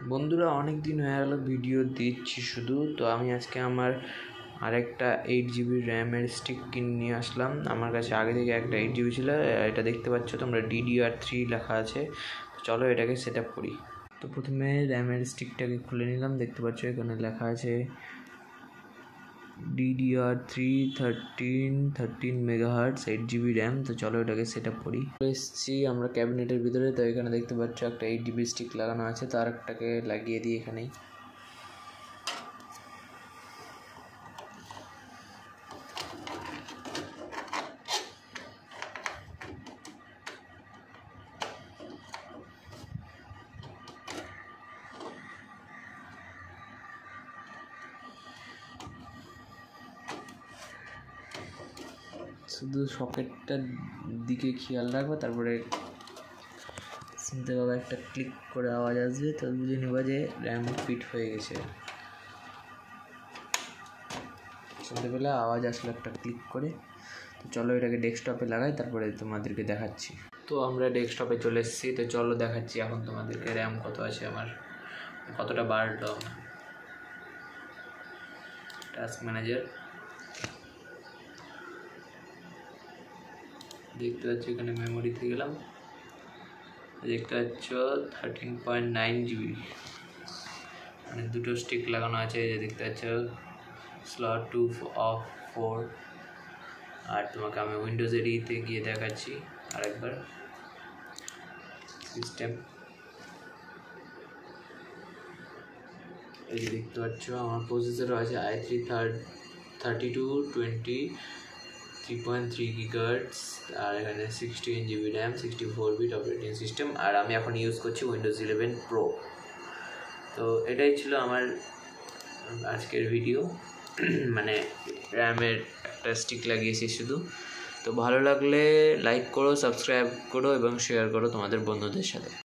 বন্ধুরা অনেক দিন হয়ে গেল ভিডিও দিচ্ছি শুধু, তো আমি আজকে আমার আরেকটা 8GB র্যামের স্টিক কিনে নিয়ে আসলাম। আমার কাছে আগে থেকে একটা 8GB ছিল, এটা দেখতে পাচ্ছ তোমরা DDR3 লেখা আছে। চলো এটাকে সেট আপ করি। তো প্রথমে র্যামের স্টিকটাকে খুলে নিলাম, দেখতে পাচ্ছ এখানে লেখা আছে DDR3 13 MHz 8GB র্যাম। তো চলো এটাকে সেট আপ করি। এসেছি আমরা ক্যাবিনেটের ভিতরে, তো এখানে দেখতে পাচ্ছ একটা 8GB স্টিক লাগানো আছে, তো আরেকটাকে লাগিয়ে দিই এখানেই। শুধু সকেটটার দিকে খেয়াল রাখবো, তারপরে শুনতে পাবো একটা ক্লিক করে আওয়াজ আসবে, তো বুঝে নেবা যে র্যাম ফিট হয়ে গেছে। শুনতে পেলে আওয়াজ আসলো একটা ক্লিক করে। তো চলো এটাকে ডেস্কটপে লাগাই, তারপরে তোমাদেরকে দেখাচ্ছি। তো আমরা ডেস্কটপে চলে এসেছি, তো চলো দেখাচ্ছি এখন তোমাদেরকে র্যাম কত আছে আমার, কতটা বাড়লো আমার। টাস্ক ম্যানেজার দেখতে পাচ্ছি, এখানে মেমোরিতে গেলাম, দেখতে পাচ্ছ 13.9GB, মানে দুটো স্টিক লাগানো আছে। যে দেখতে পাচ্ছ স্লট 2 অফ 4। আর তোমাকে আমি উইন্ডোজ এরিতে গিয়ে দেখাচ্ছি আরেকবার। সিস্টেম এই যে দেখতে পাচ্ছ আমার প্রসেসর আছে i3 3220 3.3 GHz, আর এখানে 16GB RAM, 64-bit operating system, আর আমি এখন ইউজ করছি উইন্ডোজ 11 প্রো। তো এটাই ছিল আমার আজকের ভিডিও, মানে র্যামের একটা স্টিক লাগিয়েছি শুধু। তো ভালো লাগলে লাইক করো, সাবস্ক্রাইব করো এবং শেয়ার করো তোমাদের বন্ধুদের সাথে।